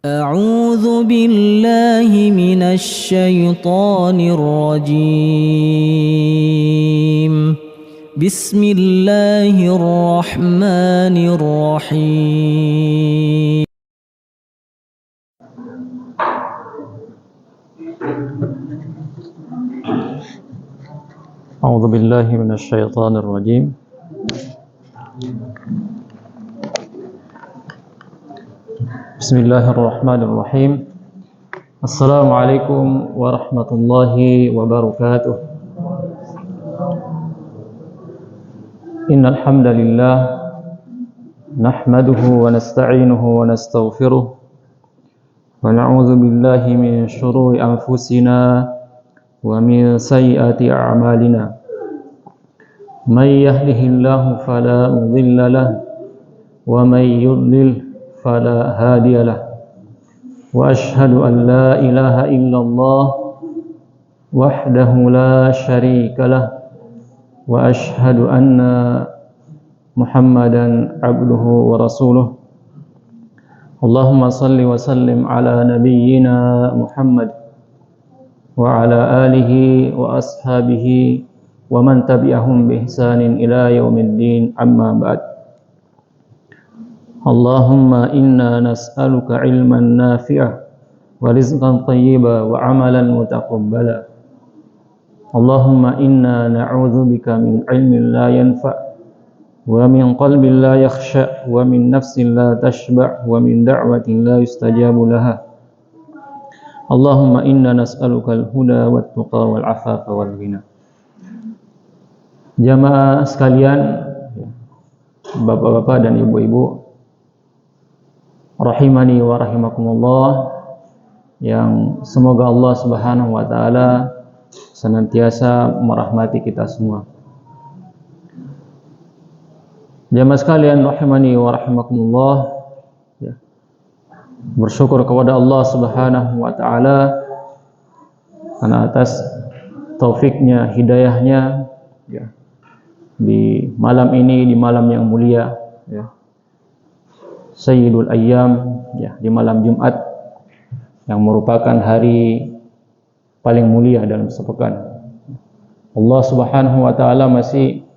أعوذ بالله من الشيطان الرجيم. بسم الله الرحمن الرحيم. أعوذ بالله من الشيطان الرجيم. بسم الله الرحمن الرحيم. السلام عليكم ورحمة الله وبركاته. إن الحمد لله نحمده ونستعينه ونستغفره ونعوذ بالله من شرور أنفسنا ومن سيئات أعمالنا. من يهده الله فلا مضل له ومن يضلل فلا هادي له. وأشهد أن لا إله إلا الله وحده لا شريك له. وأشهد أن محمدا عبده ورسوله. اللهم صل وسلم على نبينا محمد وعلى آله وأصحابه ومن تبعهم بإحسان إلى يوم الدين. أما بعد. اللهم إنا نسألك علما نافعا ورزقا طيبا وعملا متقبلا. اللهم إنا نعوذ بك من علم لا ينفع ومن قلب لا يخشع ومن نفس لا تشبع ومن دعوة لا يستجاب لها. اللهم إنا نسألك الهدى والتقى والعفاف والغنى. Jamaah sekalian, bapak-bapak dan ibu-ibu, rahimani wa rahimakumullah, yang semoga Allah Subhanahu wa taala senantiasa merahmati kita semua. Jamaah sekalian rahimani wa rahimakumullah, bersyukur kepada Allah Subhanahu wa taala karena atas taufiknya, hidayahnya di malam ini, di malam yang mulia, Sayyidul Ayyam, di malam Jumat yang merupakan hari paling mulia dalam sepekan. Allah Subhanahu wa taala masih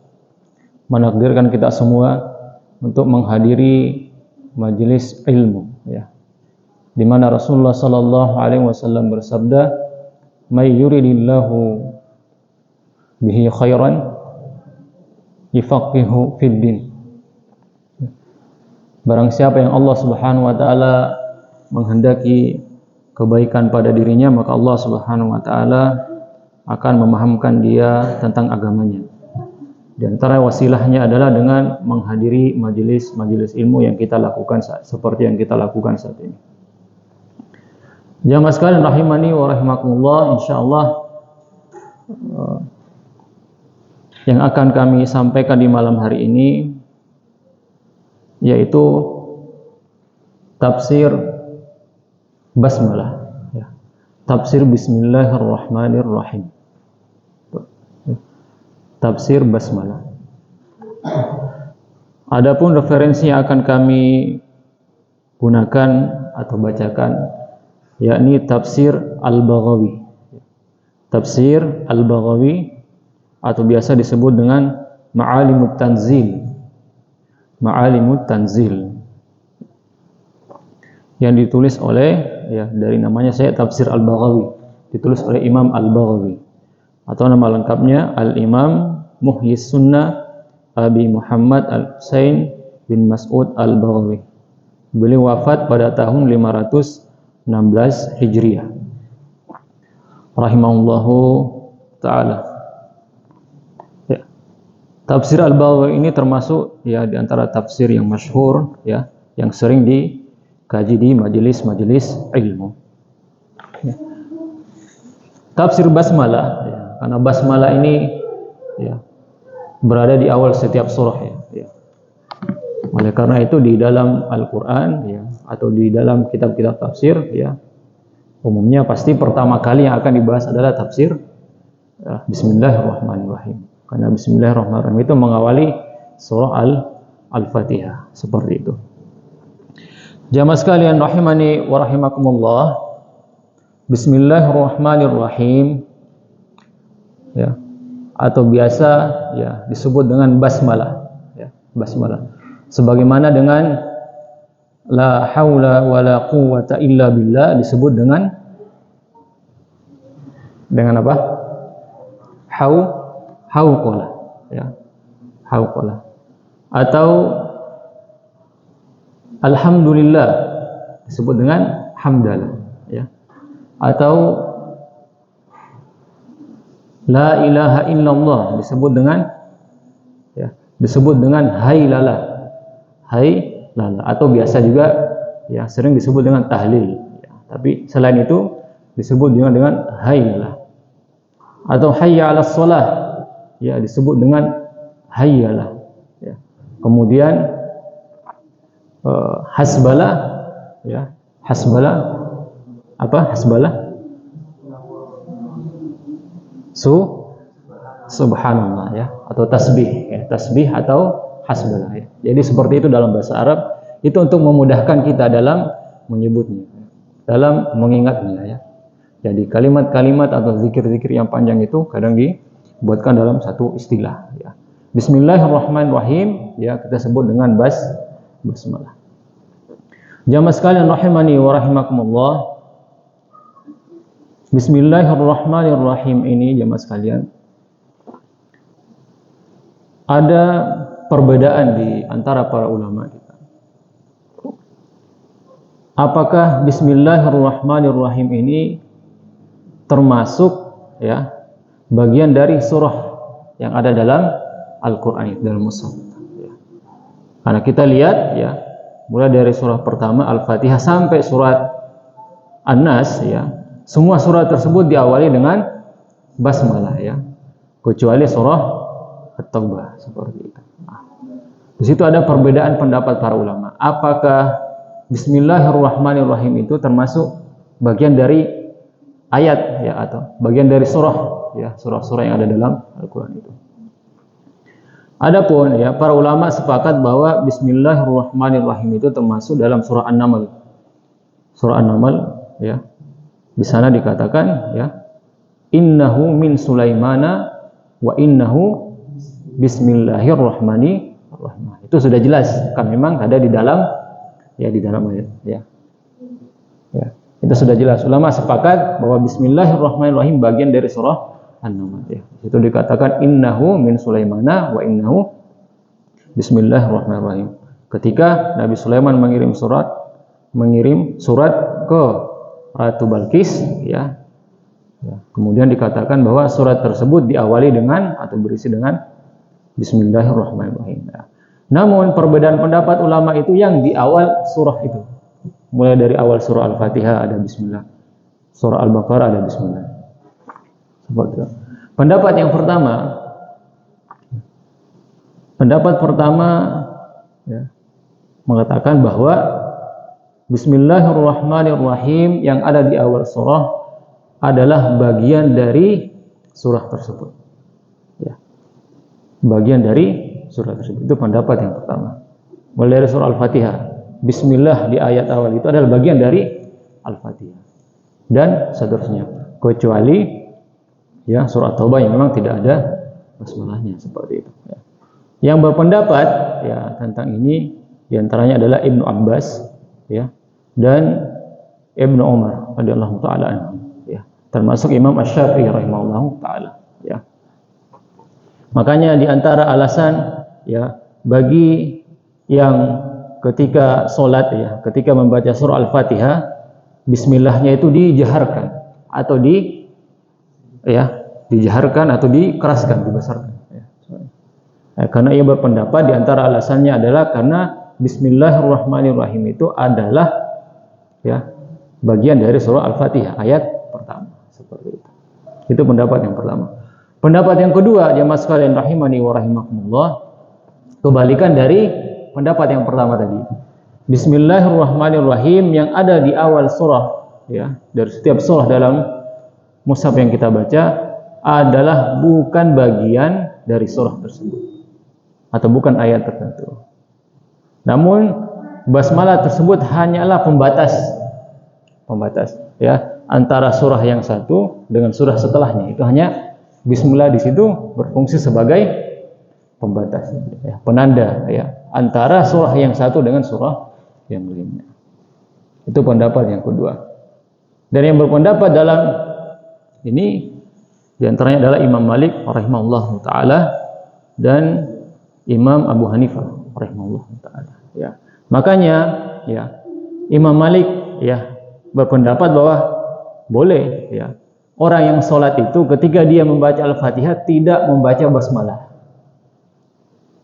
menakdirkan kita semua untuk menghadiri majelis ilmu, di mana Rasulullah sallallahu alaihi wasallam bersabda, "May yuridillahu bihi khairan yufaqihu fid din." Barang siapa yang Allah Subhanahu wa taala menghendaki kebaikan pada dirinya, maka Allah Subhanahu wa taala akan memahamkan dia tentang agamanya. Di antara wasilahnya adalah dengan menghadiri majelis ilmu yang kita lakukan seperti yang kita lakukan saat ini. Jamaah sekalian rahimani wa rahimakumullah, insyaallah yang akan kami sampaikan di malam hari ini yaitu tafsir basmalah, tafsir bismillahirrahmanirrahim, tafsir basmalah. Adapun referensi yang akan kami gunakan atau bacakan yakni tafsir Al-Baghawi, tafsir Al-Baghawi atau biasa disebut dengan Ma'alimut Tanzil, Ma'alimut Tanzil, yang ditulis oleh, dari namanya saya tafsir Al-Baghawi, ditulis oleh Imam Al-Baghawi, atau nama lengkapnya Al-Imam Muhyis Sunnah Abi Muhammad Al-Husain bin Mas'ud Al-Baghawi. Beliau wafat pada tahun 516 Hijriah, rahimahullahu ta'ala. Tafsir Al-Baghawi ini termasuk di antara tafsir yang masyhur, yang sering dikaji di majelis-majelis ilmu. Tafsir basmalah, karena basmalah ini berada di awal setiap surah, Oleh karena itu di dalam Al-Qur'an, atau di dalam kitab-kitab tafsir, umumnya pasti pertama kali yang akan dibahas adalah tafsir Bismillahirrahmanirrahim. Karena Bismillahirrahmanirrahim itu mengawali surah Al-Fatihah, seperti itu. Jamaah sekalian rahimani wa rahimakumullah. Bismillahirrahmanirrahim. Ya. Atau biasa ya disebut dengan basmalah, ya, basmalah. Sebagaimana dengan la haula wala quwwata illa billah disebut dengan apa? Hauqala, ya. Hauqala. Atau alhamdulillah disebut dengan hamdalah, ya. Atau la ilaha illallah disebut dengan hailalah, hailalah. Atau biasa juga ya sering disebut dengan tahlil, ya. Tapi selain itu disebut dengan hailalah. Atau hayya 'alas shalah, ya disebut dengan hayyalah, ya. Kemudian hasbalah, ya, hasbalah apa? Hasbalah subhanallah, ya, atau tasbih, ya, tasbih atau hasbalah, ya. Jadi seperti itu dalam bahasa Arab, itu untuk memudahkan kita dalam menyebutnya, dalam mengingatnya, ya. Jadi kalimat-kalimat atau zikir-zikir yang panjang itu kadang dibuatkan dalam satu istilah, ya. Bismillahirrahmanirrahim, ya, kita sebut dengan basmalah. Jamaah sekalian rahimani wa rahimakumullah. Bismillahirrahmanirrahim ini jamaah sekalian, ada perbedaan di antara para ulama kita. Apakah Bismillahirrahmanirrahim ini termasuk, ya, bagian dari surah yang ada dalam Al-Qur'an, dalam mushaf, ya. Karena kita lihat, ya, mulai dari surah pertama Al-Fatihah sampai surat An-Nas, ya, semua surah tersebut diawali dengan basmalah, ya, kecuali surah At-Taubah, seperti itu. Nah, di situ ada perbedaan pendapat para ulama. Apakah Bismillahirrahmanirrahim itu termasuk bagian dari ayat, ya, atau bagian dari surah, ya, surah-surah yang ada dalam Al-Qur'an itu. Adapun, ya, para ulama sepakat bahwa Bismillahirrahmanirrahim itu termasuk dalam surah An-Naml. Surah An-Naml, ya. Di sana dikatakan, ya, innahu min Sulaimana wa innahu bismillahirrahmanirrahim. Itu sudah jelas kan, memang ada di dalam, ya, di dalam ayat, ya. Ya, itu sudah jelas. Ulama sepakat bahwa bismillahirrahmanirrahim bagian dari surah An-Naml, ya. Itu dikatakan innahu min Sulaimana wa innahu bismillahirrahmanirrahim. Ketika Nabi Sulaiman mengirim surat ke Ratu Balqis, ya. Kemudian dikatakan bahwa surat tersebut diawali dengan atau berisi dengan Bismillahirrahmanirrahim, ya. Namun perbedaan pendapat ulama itu yang di awal surah itu. Mulai dari awal surah Al-Fatihah ada bismillah, surah Al-Baqarah ada bismillah. Seperti itu. Pendapat pertama, ya, mengatakan bahwa Bismillahirrahmanirrahim yang ada di awal surah adalah bagian dari surah tersebut, ya. Bagian dari surah tersebut. Itu pendapat yang pertama. Mulai dari surah Al-Fatihah, Bismillah di ayat awal itu adalah bagian dari Al-Fatihah dan seterusnya. Kecuali, ya, surah Taubah yang memang tidak ada basmalahnya, seperti itu, ya. Yang berpendapat, ya, tentang ini diantaranya adalah Ibnu Abbas, ya, dan Ibnu Umar radhiyallahu taala anhu, ya, termasuk Imam Asy-Syafi'i rahimahullahu taala, ya. Makanya di antara alasan, ya, bagi yang ketika sholat, ya, ketika membaca surah Al-Fatihah, bismillahnya itu dijaharkan atau dijaharkan atau dikeraskan, dibesarkan, ya. Karena ia berpendapat di antara alasannya adalah karena Bismillahirrahmanirrahim itu adalah, ya, bagian dari surah Al-Fatihah ayat pertama, seperti itu. Itu pendapat yang pertama. Pendapat yang kedua, jamaah sekalian rahimani wa rahimakumullah, kebalikan dari pendapat yang pertama tadi. Bismillahirrahmanirrahim yang ada di awal surah, ya, dari setiap surah dalam mushaf yang kita baca adalah bukan bagian dari surah tersebut atau bukan ayat tertentu. Namun basmalah tersebut hanyalah pembatas ya antara surah yang satu dengan surah setelahnya. Itu hanya bismillah di situ berfungsi sebagai pembatas ya, penanda ya antara surah yang satu dengan surah yang lainnya. Itu pendapat yang kedua. Dan yang berpendapat dalam ini diantaranya adalah Imam Malik rahimahullah taala dan Imam Abu Hanifah rahimahullah taala ya. Makanya ya Imam Malik ya berpendapat bahwa boleh ya orang yang sholat itu ketika dia membaca Al-Fatihah tidak membaca basmalah.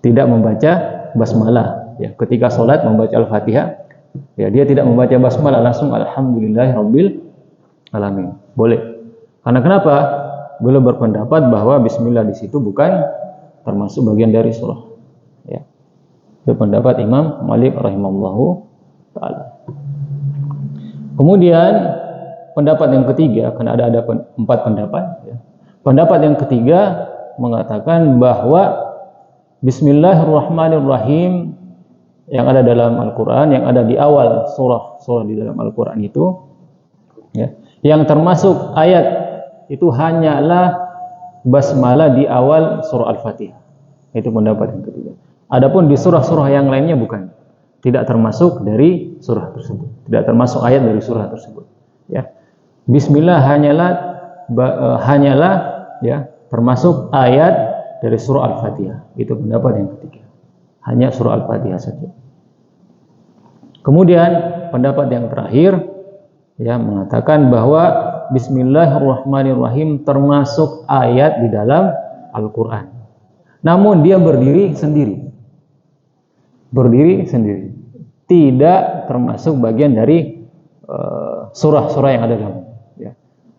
Tidak membaca basmalah ya, ketika sholat membaca Al-Fatihah ya dia tidak membaca basmalah, langsung alhamdulillahirabbil alamin. Boleh. Karena kenapa? Beliau berpendapat bahwa bismillah di situ bukan termasuk bagian dari surah. Ya. Itu pendapat Imam Malik rahimahullahu taala. Kemudian pendapat yang ketiga, karena ada 4 pendapat ya. Pendapat yang ketiga mengatakan bahwa bismillahirrahmanirrahim yang ada dalam Al-Quran, yang ada di awal surah di dalam Al-Quran itu ya, yang termasuk ayat itu hanyalah basmalah di awal surah Al-Fatihah. Itu pendapat yang ketiga. Adapun di surah-surah yang lainnya bukan, tidak termasuk dari surah tersebut, tidak termasuk ayat dari surah tersebut ya. Bismillah hanyalah ya termasuk ayat dari surah Al-Fatihah. Itu pendapat yang ketiga, hanya surah Al-Fatihah saja. Kemudian pendapat yang terakhir ya mengatakan bahwa bismillahirrahmanirrahim termasuk ayat di dalam Al-Quran, namun dia berdiri sendiri, tidak termasuk bagian dari surah-surah yang ada dalam ya.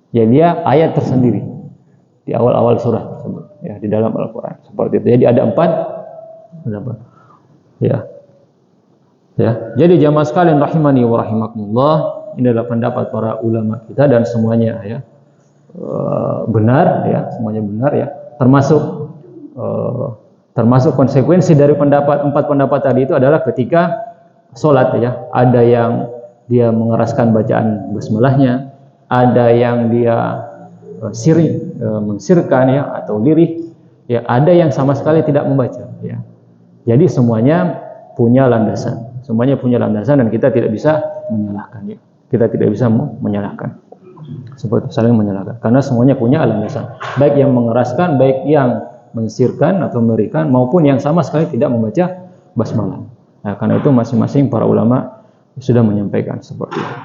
Jadi dia ayat tersendiri di awal-awal surah tersebut ya di dalam Al-Quran, seperti itu. Jadi ada 4 pendapat ya. Jadi jamaah sekalian rahimani wa rahimakumullah, ini adalah pendapat para ulama kita dan semuanya ya benar ya, semuanya benar ya, termasuk konsekuensi dari 4 pendapat tadi itu adalah ketika sholat ya, ada yang dia mengeraskan bacaan basmalahnya, ada yang dia mensirkan ya atau lirih ya, ada yang sama sekali tidak membaca ya. Jadi semuanya punya landasan dan kita tidak bisa menyalahkan ya. Kita tidak bisa menyalahkan, seperti saling menyalahkan, karena semuanya punya landasan, baik yang mengeraskan, baik yang mensirkan atau merikan, maupun yang sama sekali tidak membaca basmalah. Nah, karena itu masing-masing para ulama sudah menyampaikan seperti itu.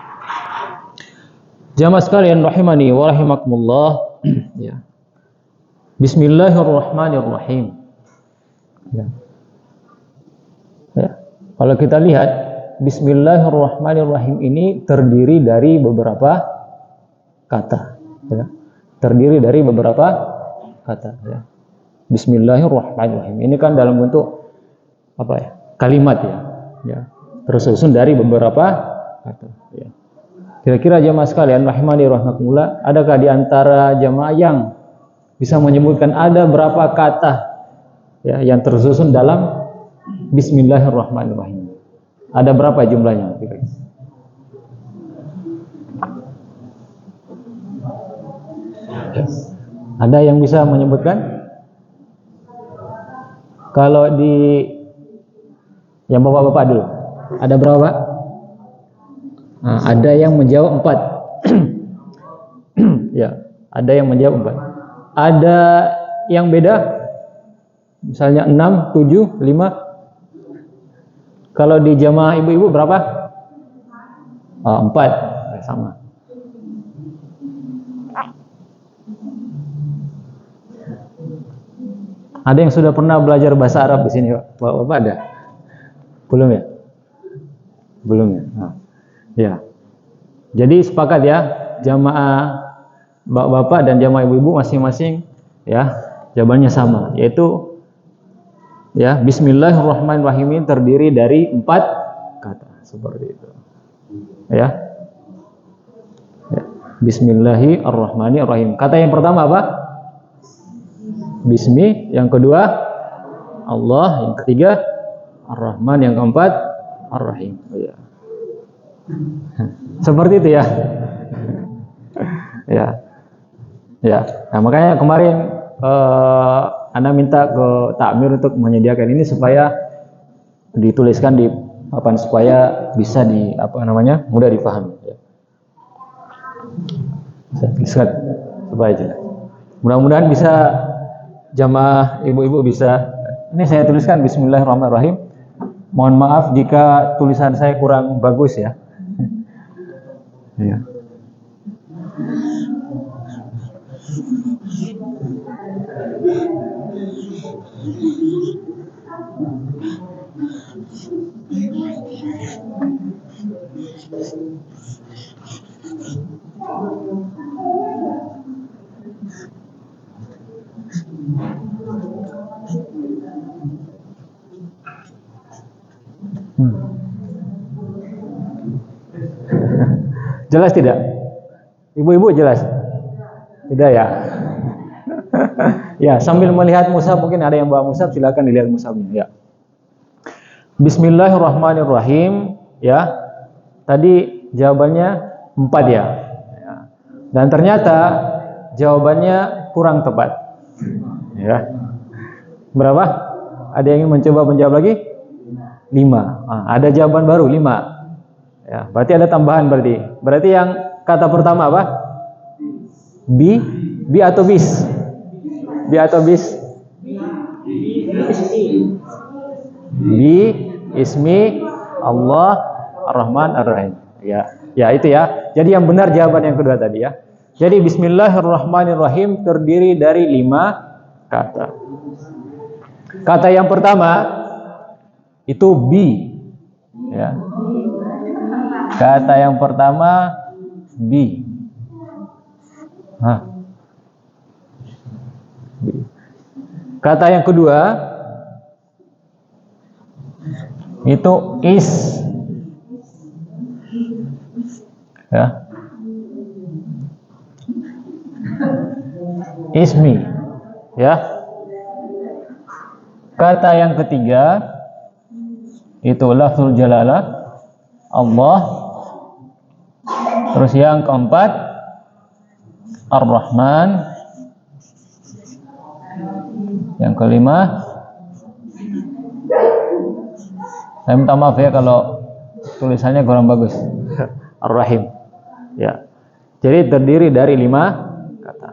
Jamaah sekalian rahimani wa rahimakumullah ya. Bismillahirrahmanirrahim ya. Kalau kita lihat bismillahirrahmanirrahim ini terdiri dari beberapa kata ya. Ya. Bismillahirrahmanirrahim ini kan dalam bentuk apa ya? Kalimat ya. Tersusun dari beberapa kata ya. Kira-kira jamaah sekalian rahimani rahimakumullah, adakah di antara jamaah yang bisa menyebutkan ada berapa kata ya yang tersusun dalam bismillahirrahmanirrahim? Ada berapa jumlahnya? Ada yang bisa menyebutkan? Kalau di yang bapak-bapak dulu, ada berapa? Nah, ada yang menjawab 4. Ya, ada yang menjawab 4. Ada yang beda? Misalnya 6, 7, 5. Kalau di jamaah ibu-ibu berapa? 4. Sama. Ada yang sudah pernah belajar bahasa Arab di sini, Pak? Bapak ada? Belum ya? Belum ya? Nah, ya. Jadi sepakat ya, jamaah bapak-bapak dan jamaah ibu-ibu masing-masing ya, jawabannya sama, yaitu ya, bismillahirrahmanirrahim ini terdiri dari 4 kata, seperti itu. Ya. Bismillahirrahmanirrahim. Kata yang pertama apa? Bismi, yang kedua Allah, yang ketiga Ar-Rahman, yang keempat Ar-Rahim. Ya. Seperti itu ya. Ya. Ya. Nah, makanya kemarin Anda minta ke takmir untuk menyediakan ini supaya dituliskan di papan supaya bisa mudah dipahami ya. Saya tuliskan supaya jelas. Mudah-mudahan bisa jamaah ibu-ibu bisa. Ini saya tuliskan Bismillahirrahmanirrahim. Mohon maaf jika tulisan saya kurang bagus ya. Ya. Jelas tidak? Ibu-ibu jelas? Tidak ya? Ya, sambil melihat mushaf, mungkin ada yang bawa mushaf, silakan dilihat mushafnya ya. Bismillahirrahmanirrahim ya. Tadi jawabannya 4 ya. Dan ternyata jawabannya kurang tepat. Ya. Berapa? Ada yang ingin mencoba menjawab lagi? 5. Ada jawaban baru 5. Ya, berarti ada tambahan berarti. Berarti yang kata pertama apa? Bi atau bis? Bi atau bis? Bi ismi Allah Ar-Rahman Ar-Rahim. Ya, itu ya. Jadi yang benar jawaban yang kedua tadi ya. Jadi Bismillahirrahmanirrahim terdiri dari 5 kata. Kata yang pertama itu bi. Ya. Kata yang pertama bi. Kata yang kedua itu is. Ya. Ismi. Ya. Kata yang ketiga itu lafzul jalalah Allah. Terus yang keempat Ar-Rahman. Yang kelima, saya minta maaf ya kalau tulisannya kurang bagus. Ar-Rahim. Ya. Jadi terdiri dari 5 kata.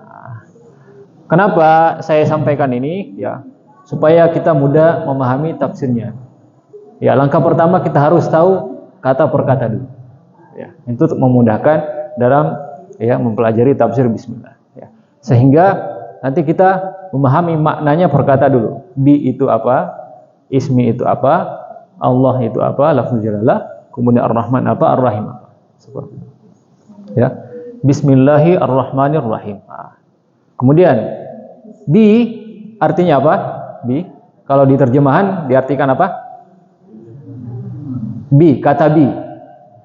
Kenapa saya sampaikan ini? Ya, supaya kita mudah memahami tafsirnya. Ya, langkah pertama kita harus tahu kata per kata dulu. Ya, itu untuk memudahkan dalam mempelajari tafsir bismillah. Ya. Sehingga nanti kita memahami maknanya per kata dulu. Bi itu apa? Ismi itu apa? Allah itu apa? Lafzul jalalah. Kemudian Ar-Rahman apa? Ar-Rahim apa? Seperti itu. Ya. Bismillahirrahmanirrahim. Kemudian bi artinya apa? Bi. Kalau di terjemahan diartikan apa? Bi, kata bi.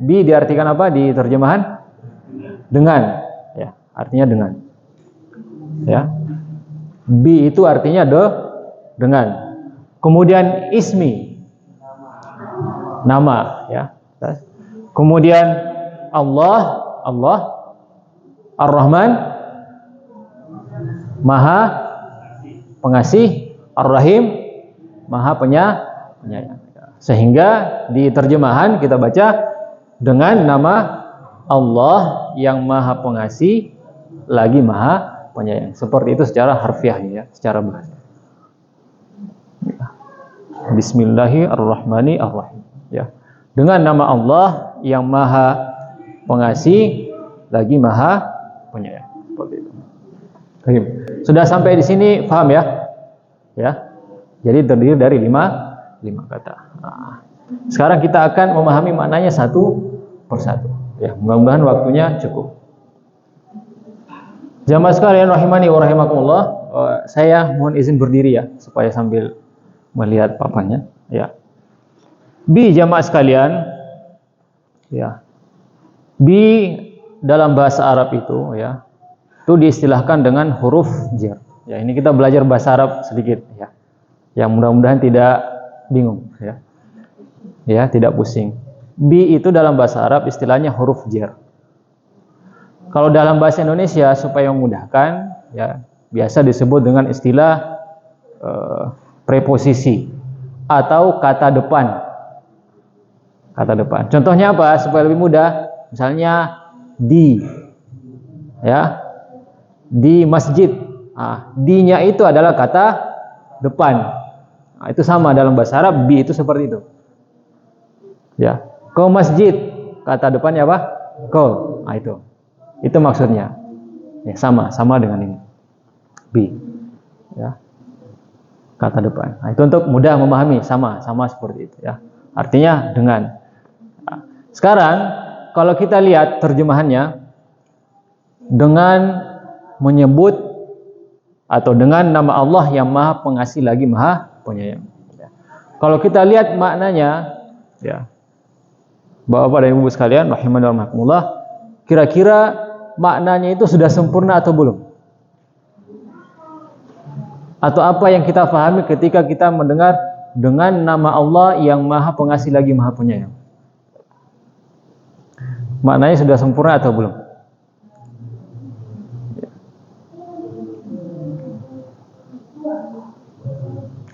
Bi diartikan apa di terjemahan? Dengan. Ya, artinya dengan. Ya. Bi itu artinya dengan. Kemudian ismi. Nama, ya. Kemudian Allah Ar-Rahman Maha Pengasih, Ar-Rahim Maha Penyayang. Sehingga di terjemahan kita baca dengan nama Allah yang Maha Pengasih lagi Maha Penyayang. Seperti itu secara harfiahnya ya, secara bahasa. Bismillahirrahmanirrahim. Ya. Dengan nama Allah yang Maha Pengasih lagi Maha Penyayang. Seperti itu. Sudah sampai di sini paham ya? Ya. Jadi terdiri dari 5 kata. Nah, sekarang kita akan memahami maknanya satu persatu. Ya, mudah-mudahan waktunya cukup. Jamaah sekalian rahimani wa rahimakumullah, saya mohon izin berdiri ya supaya sambil melihat papannya. Ya. Bi jamaah sekalian, ya. Bi dalam bahasa Arab itu ya, itu diistilahkan dengan huruf jar. Ya, ini kita belajar bahasa Arab sedikit ya. Yang mudah-mudahan tidak bingung ya. Ya, tidak pusing. Bi itu dalam bahasa Arab istilahnya huruf jar. Kalau dalam bahasa Indonesia supaya memudahkan, ya biasa disebut dengan istilah preposisi atau kata depan. Kata depan. Contohnya apa? Supaya lebih mudah. Misalnya di, ya, di masjid. Di-nya itu adalah kata depan. Itu sama dalam bahasa Arab. Bi itu seperti itu. Ya, ke masjid. Kata depannya apa? Ke. Itu maksudnya. Ya, sama dengan ini. Bi. Ya. Kata depan. Itu untuk mudah memahami, sama seperti itu ya. Artinya dengan. Sekarang kalau kita lihat terjemahannya, dengan menyebut atau dengan nama Allah yang Maha Pengasih lagi Maha Penyayang. Ya. Kalau kita lihat maknanya, ya, Bapak dan Ibu sekalian, rahimani wa rahmatullah, kira-kira maknanya itu sudah sempurna atau belum? Atau apa yang kita pahami ketika kita mendengar dengan nama Allah yang Maha Pengasih lagi Maha Penyayang? Maknanya sudah sempurna atau belum?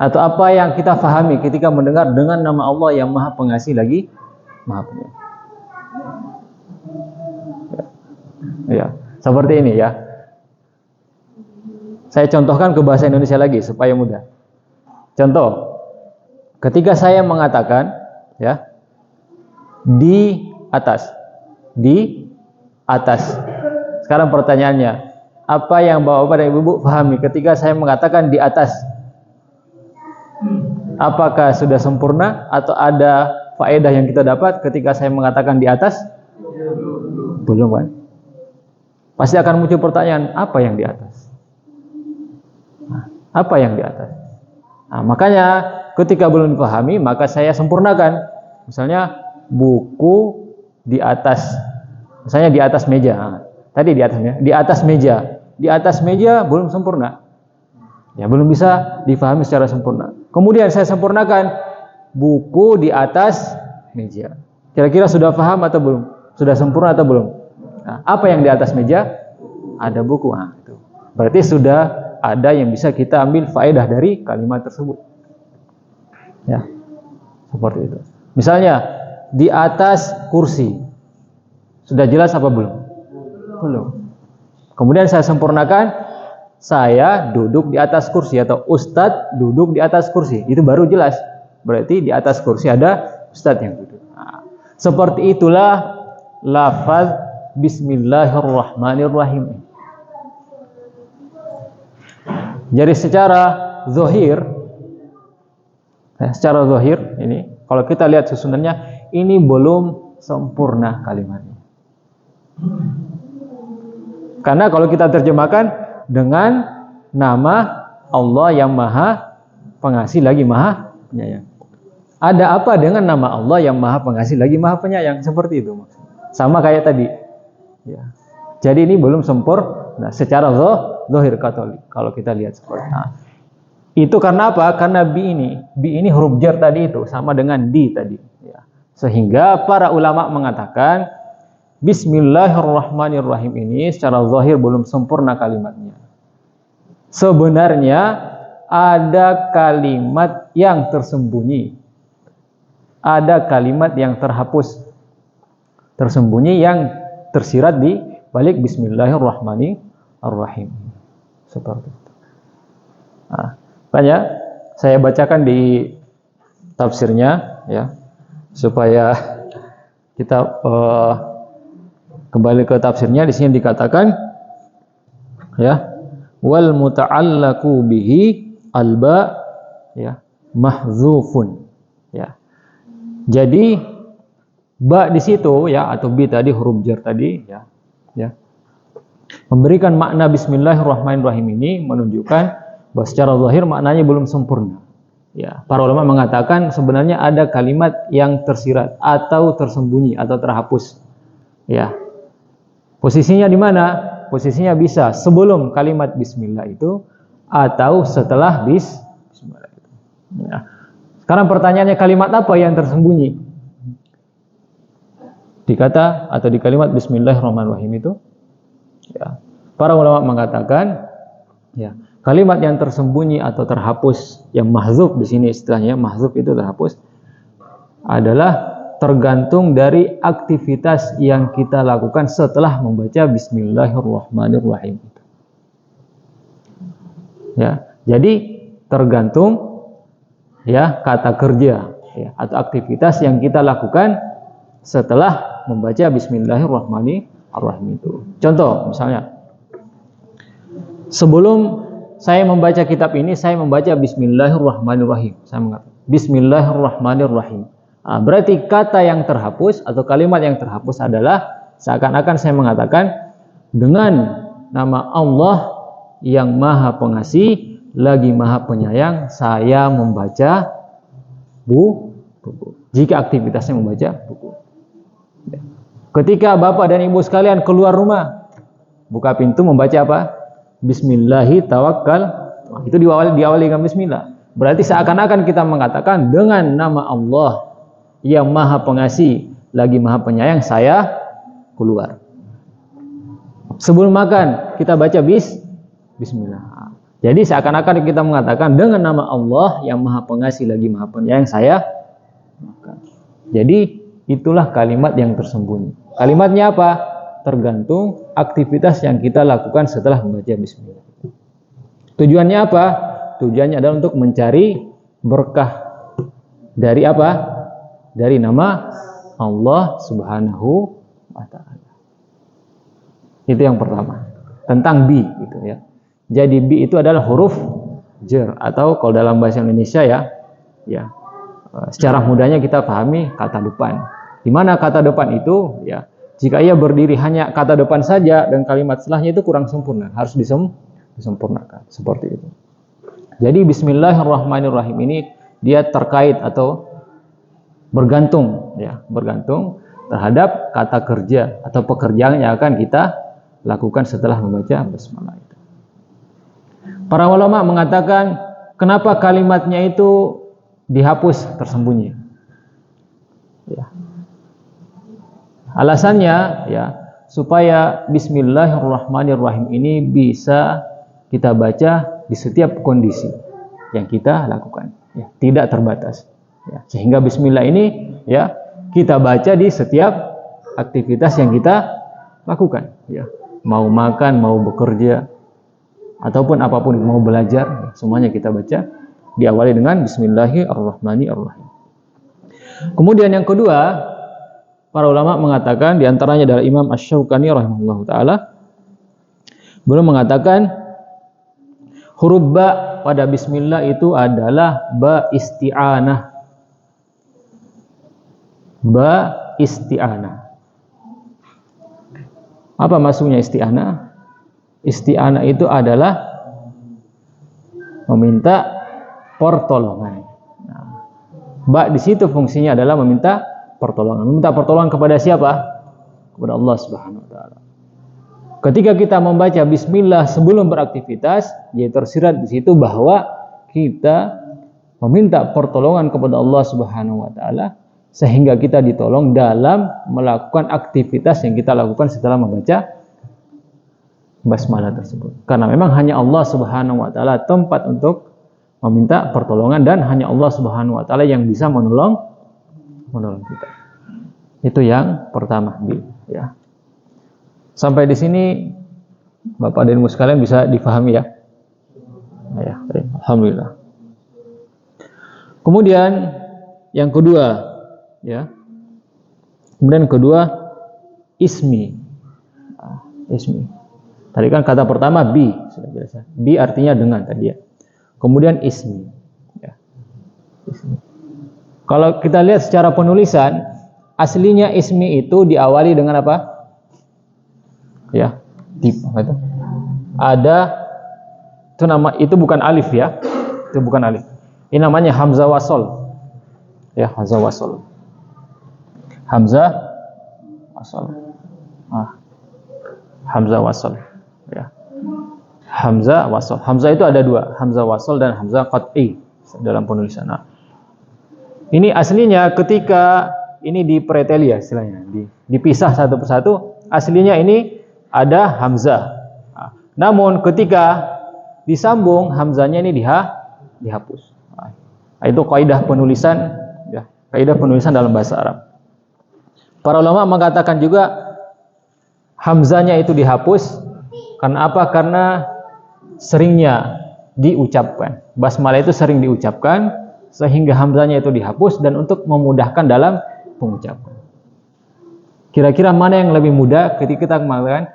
Atau apa yang kita pahami ketika mendengar dengan nama Allah yang Maha Pengasih lagi Maha Penyayang? Ya, seperti ini ya. Saya contohkan ke bahasa Indonesia lagi supaya mudah. Contoh, ketika saya mengatakan, ya, di atas. Sekarang pertanyaannya, apa yang Bapak dan Ibu pahami ketika saya mengatakan di atas? Apakah sudah sempurna atau ada faedah yang kita dapat ketika saya mengatakan di atas? Belum kan? Pasti akan muncul pertanyaan, apa yang di atas? Apa yang di atas? Makanya ketika belum dipahami, maka saya sempurnakan. Misalnya buku di atas, misalnya di atas meja. Tadi di atasnya, di atas meja. Di atas meja belum sempurna. Ya, belum bisa dipahami secara sempurna. Kemudian saya sempurnakan buku di atas meja. Kira-kira sudah paham atau belum? Sudah sempurna atau belum? Apa yang di atas meja? Ada buku. Itu. Berarti sudah ada yang bisa kita ambil faedah dari kalimat tersebut. Ya, seperti itu. Misalnya di atas kursi. Sudah jelas apa belum? Belum. Kemudian saya sempurnakan, saya duduk di atas kursi atau Ustadz duduk di atas kursi. Itu baru jelas. Berarti di atas kursi ada Ustadz yang duduk. Seperti itulah lafaz Bismillahirrahmanirrahim. Jadi secara zahir ini, kalau kita lihat susunannya, ini belum sempurna kalimatnya. Karena kalau kita terjemahkan dengan nama Allah yang Maha Pengasih lagi Maha Penyayang. Ada apa dengan nama Allah yang Maha Pengasih lagi Maha Penyayang? Seperti itu maksudnya. Sama kayak tadi. Ya. Jadi ini belum sempurna secara zahir Katolik. Kalau kita lihat seperti itu karena apa? Karena bi ini huruf jar tadi itu sama dengan di tadi. Ya. Sehingga para ulama mengatakan Bismillahirrahmanirrahim ini secara zahir belum sempurna kalimatnya. Sebenarnya ada kalimat yang tersembunyi. Ada kalimat yang terhapus, tersembunyi yang tersirat di balik Bismillahirrahmanirrahim. Seperti itu. Makanya saya bacakan di tafsirnya ya, supaya kita kembali ke tafsirnya. Di sini dikatakan ya, wal muta'allaqu bihi alba ya mahdzufun ya. Jadi ba di situ ya, atau bi tadi huruf jar tadi ya memberikan makna Bismillahirrahmanirrahim ini menunjukkan bahwa secara zahir maknanya belum sempurna. Ya, para ulama mengatakan sebenarnya ada kalimat yang tersirat atau tersembunyi atau terhapus. Ya. Posisinya di mana? Posisinya bisa sebelum kalimat bismillah itu atau setelah bismillah itu. Ya. Sekarang pertanyaannya, kalimat apa yang tersembunyi di kata atau di kalimat Bismillahirrahmanirrahim itu? Ya. Para ulama mengatakan, ya, kalimat yang tersembunyi atau terhapus, yang mahzuf di sini istilahnya, mahzuf itu terhapus, adalah tergantung dari aktivitas yang kita lakukan setelah membaca Bismillahirrahmanirrahim. Ya, jadi tergantung ya kata kerja ya, atau aktivitas yang kita lakukan setelah membaca Bismillahirrahmanirrahim itu. Contoh misalnya, sebelum saya membaca kitab ini, saya membaca Bismillahirrahmanirrahim. Saya mengatakan Bismillahirrahmanirrahim. Nah, berarti kata yang terhapus atau kalimat yang terhapus adalah seakan-akan saya mengatakan dengan nama Allah yang Maha Pengasih lagi Maha Penyayang, saya membaca buku. Jika aktivitasnya membaca buku. Ketika Bapak dan Ibu sekalian keluar rumah, buka pintu membaca apa? Bismillahi tawakkal. Nah, itu diawali dengan bismillah. Berarti seakan-akan kita mengatakan dengan nama Allah yang Maha Pengasih lagi Maha Penyayang, saya keluar. Sebelum makan kita baca bismillah. Jadi seakan-akan kita mengatakan dengan nama Allah yang Maha Pengasih lagi Maha Penyayang, saya makan. Jadi itulah kalimat yang tersembunyi. Kalimatnya apa? Tergantung aktivitas yang kita lakukan setelah membaca bismillah. Tujuannya apa? Tujuannya adalah untuk mencari berkah dari apa? Dari nama Allah Subhanahu wa ta'ala. Itu yang pertama. Tentang bi gitu ya. Jadi bi itu adalah huruf jar, atau kalau dalam bahasa Indonesia ya secara mudahnya kita pahami kata depan. Di mana kata depan itu ya, jika ia berdiri hanya kata depan saja dan kalimat setelahnya itu kurang sempurna, harus disempurnakan seperti itu. Jadi Bismillahirrahmanirrahim ini dia terkait atau bergantung terhadap kata kerja atau pekerjaan yang akan kita lakukan setelah membaca basmalah itu. Para ulama mengatakan kenapa kalimatnya itu dihapus tersembunyi. Ya. Alasannya ya supaya Bismillahirrahmanirrahim ini bisa kita baca di setiap kondisi yang kita lakukan, ya, tidak terbatas. Ya, sehingga Bismillah ini ya kita baca di setiap aktivitas yang kita lakukan. Ya, mau makan, mau bekerja, ataupun apapun, mau belajar, semuanya kita baca diawali dengan Bismillahirrahmanirrahim. Kemudian yang kedua, para ulama mengatakan, diantaranya adalah Imam Asy-Syaukani rahimahullah ta'ala, beliau mengatakan huruf ba pada bismillah itu adalah ba isti'anah. Ba isti'anah. Apa maksudnya isti'anah? Isti'anah itu adalah meminta pertolongan. Nah, ba di situ fungsinya adalah meminta pertolongan. Meminta pertolongan kepada siapa? Kepada Allah Subhanahu wa taala. Ketika kita membaca bismillah sebelum beraktivitas, ya tersirat di situ bahwa kita meminta pertolongan kepada Allah Subhanahu wa taala sehingga kita ditolong dalam melakukan aktivitas yang kita lakukan setelah membaca basmalah tersebut. Karena memang hanya Allah Subhanahu wa taala tempat untuk meminta pertolongan dan hanya Allah Subhanahu wa taala yang bisa menolong kita. Itu yang pertama, ya. Sampai di sini Bapak dan Ibu sekalian bisa difahami ya. Ya, alhamdulillah. Kemudian yang kedua, ya. Kemudian kedua ismi. Ismi. Tadi kan kata pertama bi, sudah jelas. Bi artinya dengan tadi ya. Kemudian ismi. Ya. Ismi. Kalau kita lihat secara penulisan, aslinya ismi itu diawali dengan apa? Ya, itu ada itu nama, itu bukan alif ya, itu bukan alif. Ini namanya hamzah wasol. Ya, hamzah wasol. Hamzah wasol. Hamzah wasol. Ya. Hamzah wasol. Hamzah itu ada dua, hamzah wasol dan hamzah qat'i dalam penulisan. Ini aslinya ketika ini dipreteli ya istilahnya, dipisah satu persatu, aslinya ini ada hamzah. Nah, namun ketika disambung hamzahnya ini dihapus. Nah, itu kaidah penulisan ya, kaidah penulisan dalam bahasa Arab. Para ulama mengatakan juga hamzahnya itu dihapus karena apa? Karena seringnya diucapkan. Basmalah itu sering diucapkan sehingga hamzahnya itu dihapus dan untuk memudahkan dalam pengucapan. Kira-kira mana yang lebih mudah ketika kita mengatakan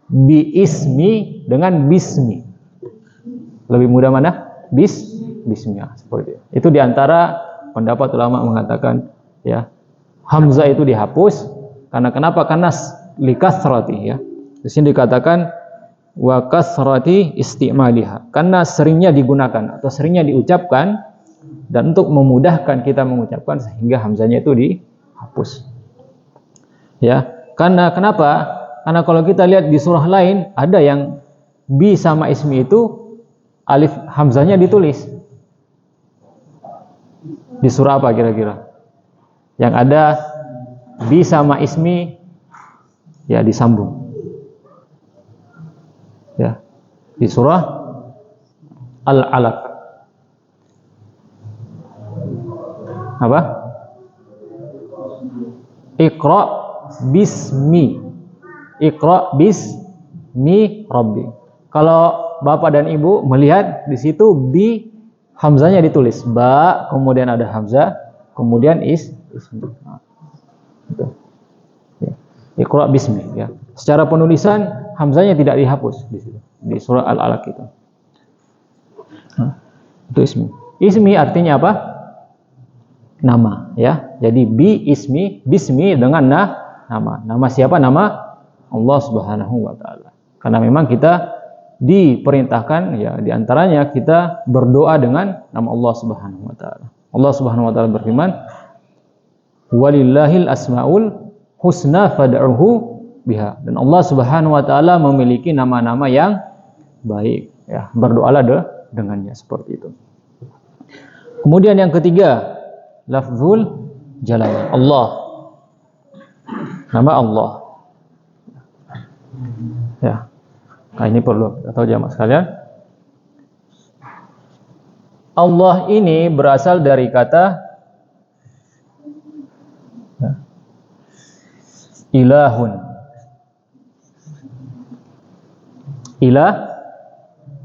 bi-ismi dengan bismi? Lebih mudah mana? Bismi. Seperti itu. Itu diantara pendapat ulama mengatakan ya, hamzah itu dihapus karena kenapa? Karena likasrati ya. Di sini dikatakan wa kasrati istimaliha, karena seringnya digunakan atau seringnya diucapkan dan untuk memudahkan kita mengucapkan sehingga hamzahnya itu dihapus. Ya, karena kenapa? Karena kalau kita lihat di surah lain ada yang bi sama ismi itu alif hamzahnya ditulis. Di surah apa kira-kira? Yang ada bi sama ismi ya disambung. Ya, di surah Al-Alaq. Apa? Iqra bismi. Iqra bismi rabbi. Kalau Bapak dan Ibu melihat di situ bi hamzahnya ditulis ba, kemudian ada hamzah, kemudian ismi. Nah, gitu. Ya. Iqra bismi ya. Secara penulisan hamzahnya tidak dihapus di situ di surah Al-Alaq itu. Nah, itu ismi. Ismi artinya apa? Nama ya. Jadi bi ismi, bismi dengan nama. Nama siapa? Nama Allah Subhanahu wa taala. Karena memang kita diperintahkan ya di antaranya kita berdoa dengan nama Allah Subhanahu wa taala. Allah Subhanahu wa taala berfirman, "Walillahil asmaul husna fad'uhu biha." Dan Allah Subhanahu wa taala memiliki nama-nama yang baik ya. Berdoalah dengannya seperti itu. Kemudian yang ketiga, lafzul jalalah, Allah. Nama Allah. Ya. Nah, ini perlu kita tahu jamaah sekalian. Allah ini berasal dari kata ya, ilahun.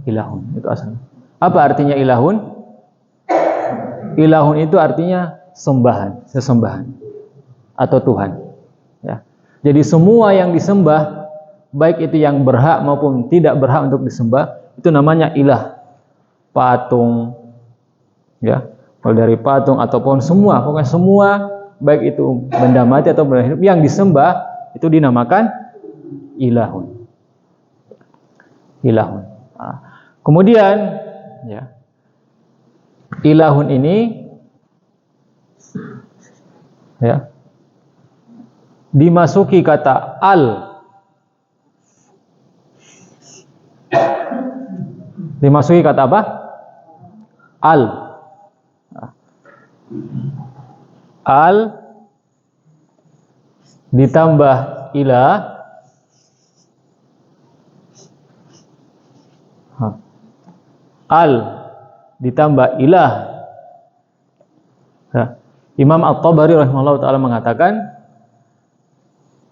Ilahun itu asalnya. Apa artinya ilahun? Ilahun itu artinya sembahan, sesembahan atau Tuhan. Ya. Jadi semua yang disembah, baik itu yang berhak maupun tidak berhak untuk disembah, itu namanya ilah. Patung, ya, mulai dari patung ataupun semua, pokoknya semua, baik itu benda mati atau benda hidup yang disembah itu dinamakan ilahun. Ilahun. Nah, kemudian, ya, ilahun ini, ya, dimasuki kata al. Dimasuki kata apa? Al. Al ditambah ilah. Al ditambah ilah. Nah, Imam At-Tabari rahimahullah ta'ala mengatakan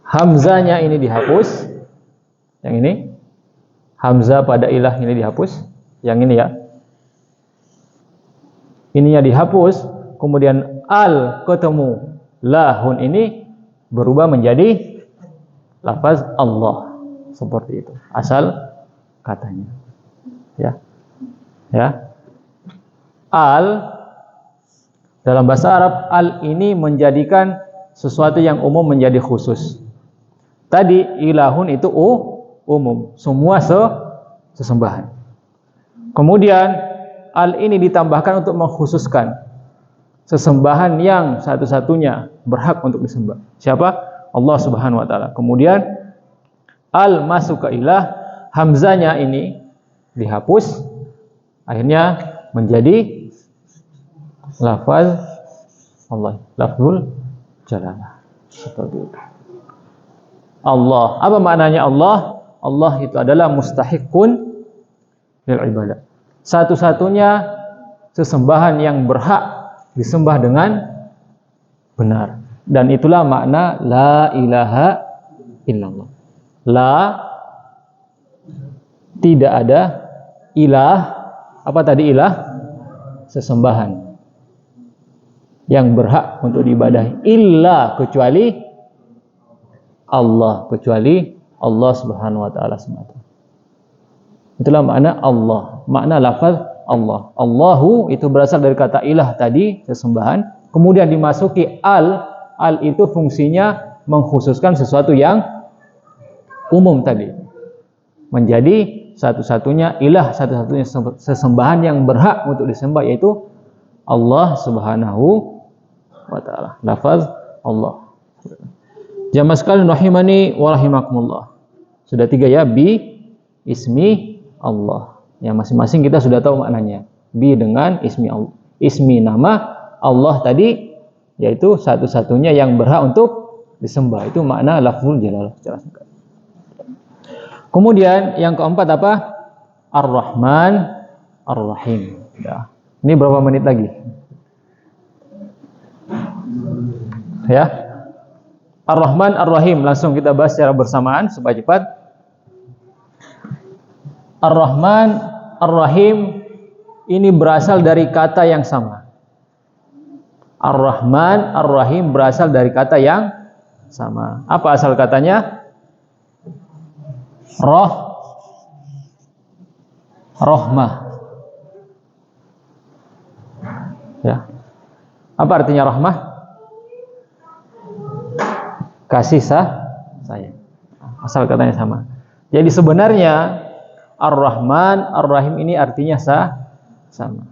hamzahnya ini dihapus. Yang ini hamzah pada ilah ini dihapus. Yang ini ya, ininya dihapus, kemudian al ketemu lahun ini berubah menjadi lafaz Allah, seperti itu asal katanya ya. Al dalam bahasa Arab, al ini menjadikan sesuatu yang umum menjadi khusus. Tadi ilahun itu umum, semua sesembahan. Kemudian al ini ditambahkan untuk mengkhususkan sesembahan yang satu-satunya berhak untuk disembah. Siapa? Allah Subhanahu wa taala. Kemudian al masuk ke ilah, hamzanya ini dihapus, akhirnya menjadi lafaz Allah. Lafzul jalalah. Seperti itu. Allah. Apa maknanya Allah? Allah itu adalah mustahiqun lil ibadah. Satu-satunya sesembahan yang berhak disembah dengan benar. Dan itulah makna la ilaha illallah. La, tidak ada, ilah, apa tadi ilah? Sesembahan yang berhak untuk diibadahi, illa, kecuali Allah, kecuali Allah Subhanahu wa taala semata. Itulah makna Allah, makna lafaz Allah. Allahu itu berasal dari kata ilah tadi, sesembahan, kemudian dimasuki al itu fungsinya mengkhususkan sesuatu yang umum tadi. Menjadi satu-satunya ilah, satu-satunya sesembahan yang berhak untuk disembah, yaitu Allah Subhanahu wa ta'ala. Lafaz Allah. Jamaah sekalian rahimani wa rahimakumullah. Sudah 3 ya, bi, ismi, Allah. Yang masing-masing kita sudah tahu maknanya. Bi dengan ismi Allah. Ismi nama, Allah tadi yaitu satu-satunya yang berhak untuk disembah. Itu makna lafzul jalalah. Kemudian yang keempat apa? Ar-Rahman Ar-Rahim. Ya. Ini berapa menit lagi? Ya. Ar-Rahman Ar-Rahim, langsung kita bahas secara bersamaan supaya cepat. Ar-Rahman Ar-Rahim ini berasal dari kata yang sama. Ar-Rahman Ar-Rahim berasal dari kata yang sama. Apa asal katanya? Rahmah. Ya. Apa artinya rahmah? Kasih sayang. Asal katanya sama. Jadi sebenarnya Ar-Rahman Ar-Rahim ini artinya sama.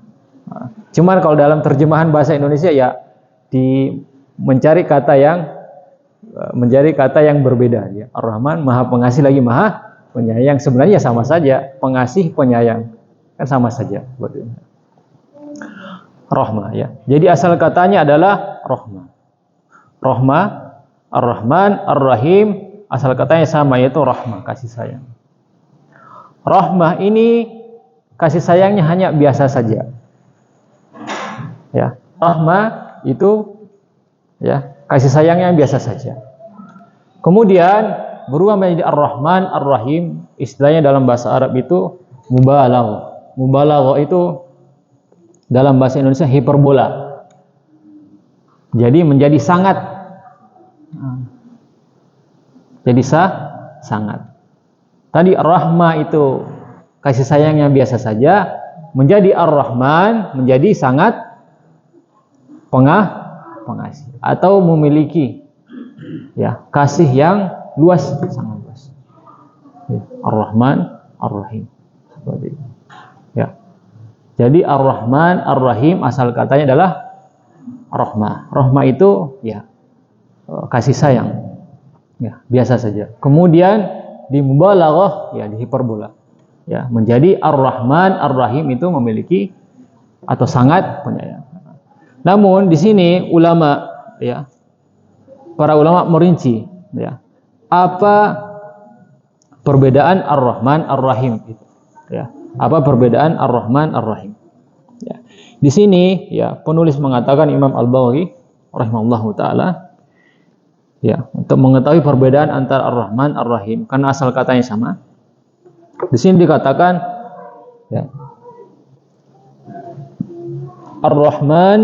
Cuman kalau dalam terjemahan bahasa Indonesia ya mencari kata yang berbeda ya. Ar-Rahman Maha Pengasih lagi Maha Penyayang, sebenarnya sama saja, pengasih penyayang kan sama saja buat ini. Rahmah ya. Jadi asal katanya adalah rahmah. Rahmah, Ar-Rahman, Ar-Rahim asal katanya sama, yaitu rahmah, kasih sayang. Rahmah ini kasih sayangnya hanya biasa saja. Ya, rahmah itu ya, kasih sayangnya biasa saja. Kemudian berubah menjadi Ar-Rahman Ar-Rahim, istilahnya dalam bahasa Arab itu mubalaghah. Mubalaghah itu dalam bahasa Indonesia hiperbola. Jadi menjadi sangat. Jadi sangat. Tadi Ar-Rahmah itu kasih sayang yang biasa saja, menjadi Ar-Rahman menjadi sangat pengasih atau memiliki ya kasih yang luas, sangat luas. Ar-Rahman Ar-Rahim seperti itu. Ya. Jadi Ar-Rahman Ar-Rahim asal katanya adalah rahmah. Rahmah itu ya kasih sayang. Ya, biasa saja. Kemudian di mubalaghah ya di hiperbola. Ya, menjadi Ar-Rahman Ar-Rahim itu memiliki atau sangat penyayang. Namun di sini ulama ya para ulama merinci ya apa perbedaan Ar-Rahman Ar-Rahim itu ya. Apa perbedaan Ar-Rahman Ar-Rahim? Ya. Di sini ya penulis mengatakan Imam Al-Baghawi rahimahullahu taala ya untuk mengetahui perbedaan antara Ar-Rahman Ar-Rahim karena asal katanya sama. Di sini dikatakan ya Ar-Rahman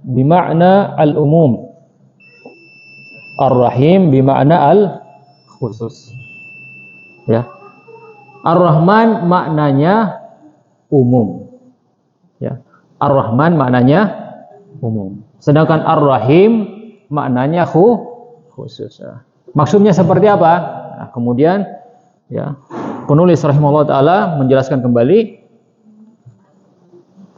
bima'na al-umum. Ar-Rahim bima'na al-khusus. Ya. Ar-Rahman maknanya umum. Ya. Ar-Rahman maknanya umum. Sedangkan Ar-Rahim maknanya khusus. Maksudnya seperti apa? Nah, kemudian ya, penulis rahimahullah taala menjelaskan kembali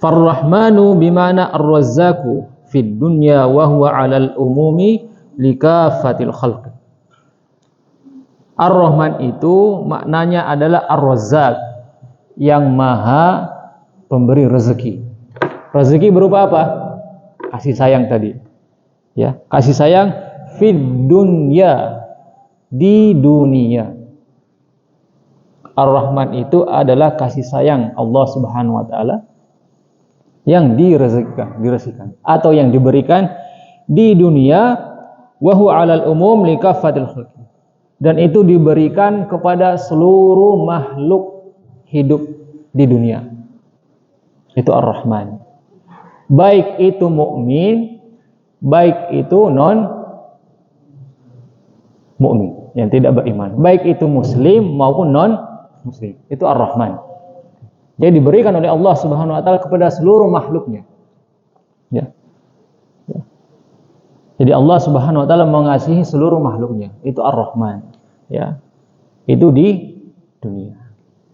Far-Rahmanu bima'na ar-Razzaqu fid dunya wa huwa 'alal umumi likafatil khalq. Ar-Rahman itu maknanya adalah Ar-Razzaq, yang maha pemberi rezeki. Rezeki berupa apa? Kasih sayang tadi. Ya, kasih sayang fid dunya, di dunia. Ar-Rahman itu adalah kasih sayang Allah Subhanahu wa taala yang direzekikan atau yang diberikan di dunia, wa huwa 'alal umum likaffatil khalqi. Dan itu diberikan kepada seluruh makhluk hidup di dunia. Itu Ar-Rahman. Baik itu mukmin, baik itu non mukmin yang tidak beriman, baik itu muslim maupun non muslim. Itu Ar-Rahman. Jadi diberikan oleh Allah Subhanahu wa taala kepada seluruh makhluknya. Ya. Ya. Jadi Allah Subhanahu wa taala mengasihi seluruh makhluknya. Itu Ar-Rahman. Ya. Itu di dunia.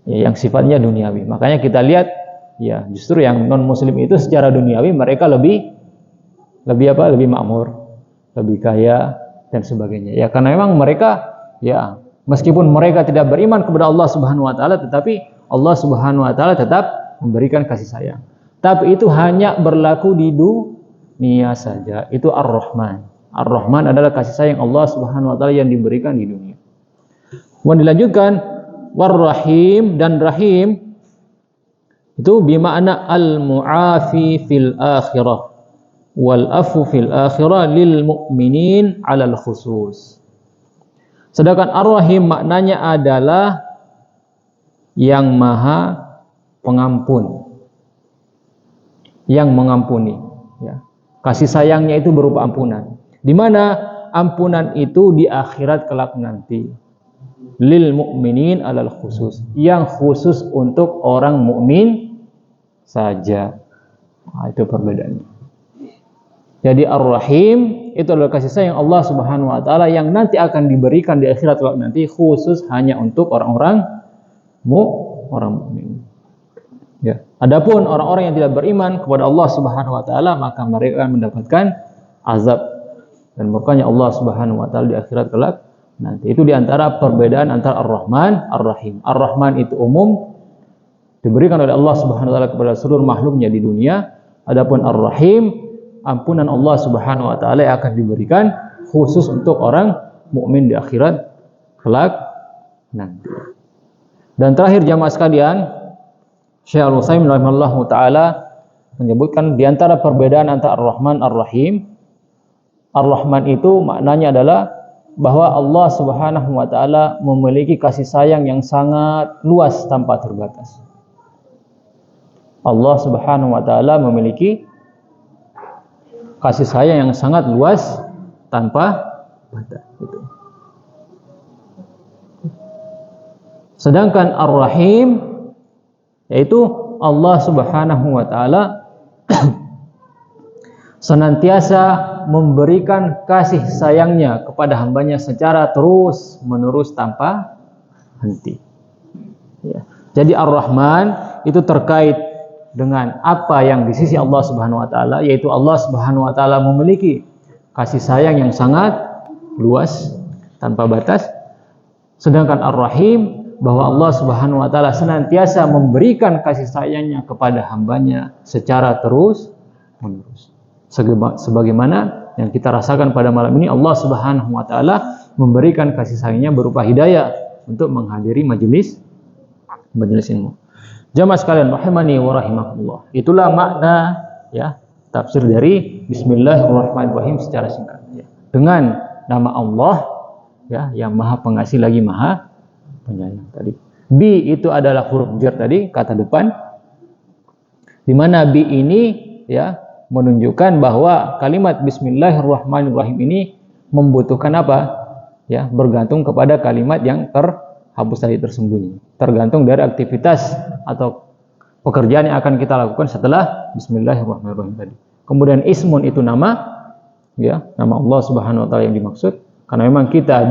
Ya, yang sifatnya duniawi. Makanya kita lihat ya, justru yang non muslim itu secara duniawi mereka lebih makmur, lebih kaya dan sebagainya. Ya, karena memang mereka ya, meskipun mereka tidak beriman kepada Allah Subhanahu wa taala, tetapi Allah Subhanahu wa taala tetap memberikan kasih sayang. Tapi itu hanya berlaku di dunia saja. Itu Ar-Rahman. Ar-Rahman adalah kasih sayang Allah Subhanahu wa taala yang diberikan di dunia. Kemudian dilanjutkan War-Rahim, dan Rahim itu bermakna al-mu'afi fil akhirah wal afu fil akhirah lil mu'minin 'alal khusus. Sedangkan Ar-Rahim maknanya adalah yang maha pengampun, yang mengampuni, ya. Kasih sayangnya itu berupa ampunan, di mana ampunan itu di akhirat kelak nanti. Lil mu'minin 'alal khusus, yang khusus untuk orang mukmin saja. Nah, itu perbedaannya. Jadi Ar-Rahim itu adalah kasih sayang Allah Subhanahu wa taala yang nanti akan diberikan di akhirat kelak nanti, khusus hanya untuk orang mukmin. Ya. Adapun orang-orang yang tidak beriman kepada Allah Subhanahu wa taala, maka mereka akan mendapatkan azab dan murkanya Allah Subhanahu wa taala di akhirat kelak nanti. Itu diantara perbedaan antara Ar-Rahman, Ar-Rahim. Ar-Rahman itu umum, diberikan oleh Allah Subhanahu wa taala kepada seluruh makhluknya di dunia. Adapun Ar-Rahim, ampunan Allah Subhanahu wa taala yang akan diberikan khusus untuk orang mukmin di akhirat kelak nanti. Dan terakhir jamaah sekalian, Syekh Al-Utsaimin rahimahullahu taala menyebutkan di antara perbedaan antara Ar-Rahman, Ar-Rahim. Ar-Rahman itu maknanya adalah bahwa Allah Subhanahu wa taala memiliki kasih sayang yang sangat luas tanpa terbatas. Allah Subhanahu wa taala memiliki kasih sayang yang sangat luas tanpa batas. Sedangkan Ar-Rahim yaitu Allah Subhanahu wa taala senantiasa memberikan kasih sayangnya kepada hambanya secara terus menerus tanpa henti. Ya. Jadi Ar-Rahman itu terkait dengan apa yang di sisi Allah Subhanahu wa taala, yaitu Allah Subhanahu wa taala memiliki kasih sayang yang sangat luas tanpa batas. Sedangkan Ar-Rahim, bahwa Allah Subhanahu wa taala senantiasa memberikan kasih sayangnya kepada hambanya secara terus menerus. Sebagaimana yang kita rasakan pada malam ini, Allah Subhanahu wa taala memberikan kasih sayangnya berupa hidayah untuk menghadiri majelis ilmu. Jamaah sekalian rahimani wa rahimakumullah. Itulah makna ya tafsir dari Bismillahirrahmanirrahim secara singkat. Ya. Dengan nama Allah ya yang Maha Pengasih lagi Maha Penyayang tadi. Bi itu adalah huruf jar tadi, kata depan. Di mana bi ini ya menunjukkan bahwa kalimat Bismillahirrahmanirrahim ini membutuhkan apa? Ya, bergantung kepada kalimat yang terhapus tadi, tersembunyi. Tergantung dari aktivitas atau pekerjaan yang akan kita lakukan setelah Bismillahirrahmanirrahim tadi. Kemudian ismun itu nama, ya, nama Allah Subhanahu wa taala yang dimaksud. Karena memang kita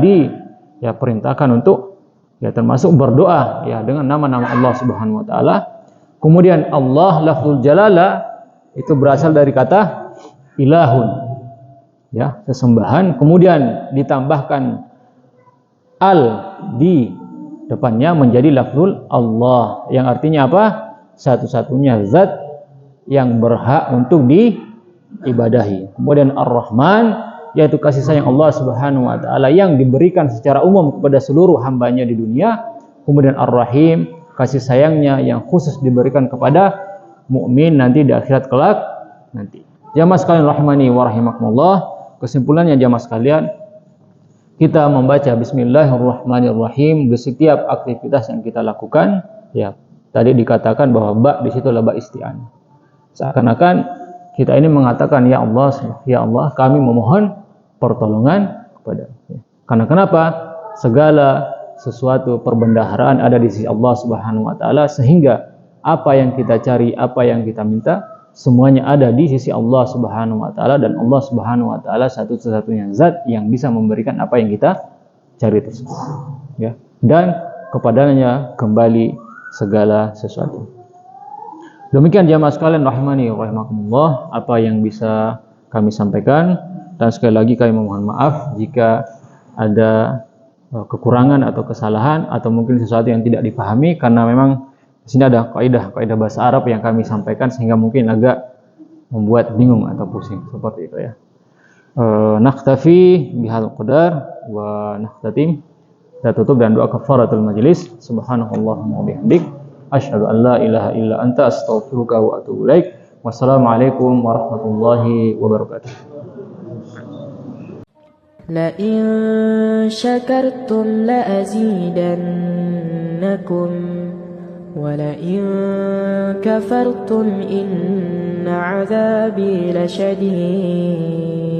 perintahkan untuk ya termasuk berdoa ya dengan nama-nama Allah Subhanahu wa taala. Kemudian Allah lafzul jalalah itu berasal dari kata ilahun. Ya, sesembahan. Kemudian ditambahkan al di depannya menjadi lafzul Allah yang artinya apa? Satu-satunya zat yang berhak untuk diibadahi. Kemudian Ar-Rahman, yaitu kasih sayang Allah Subhanahu wa taala yang diberikan secara umum kepada seluruh hambanya di dunia. Kemudian Ar-Rahim, kasih sayangnya yang khusus diberikan kepada mukmin nanti di akhirat kelak nanti. Jamaah sekalian rahimani wa rahimakumullah, kesimpulannya jamaah sekalian, kita membaca Bismillahirrahmanirrahim di setiap aktivitas yang kita lakukan. Ya, tadi dikatakan bahwa ba di situ adalah ba isti'anah. Seakan-akan kita ini mengatakan, ya Allah, kami memohon pertolongan kepada. Karena kenapa? Segala sesuatu perbendaharaan ada di sisi Allah Subhanahu wa taala, sehingga apa yang kita cari, apa yang kita minta, semuanya ada di sisi Allah Subhanahu wa taala, dan Allah Subhanahu wa taala satu-satunya zat yang bisa memberikan apa yang kita cari tersebut. Ya. Dan kepadanya kembali segala sesuatu. Demikian jamaah sekalian rahimani wa rahimakumullah apa yang bisa kami sampaikan, dan sekali lagi kami memohon maaf jika ada kekurangan atau kesalahan atau mungkin sesuatu yang tidak dipahami, karena memang di sini ada kaidah bahasa Arab yang kami sampaikan sehingga mungkin agak membuat bingung atau pusing seperti itu ya. Naktafi bihadzal qadar wa nakhtatim. Kita tutup dengan doa kafaratul majlis. Subhanallahumma wa bihamdik, asyhadu an la ilaha illa anta, astaghfiruka wa atubu ilaik. Wassalamualaikum warahmatullahi wabarakatuh. لئن شكرتم لأزيدنكم ولئن كفرتم إن عذابي لشديد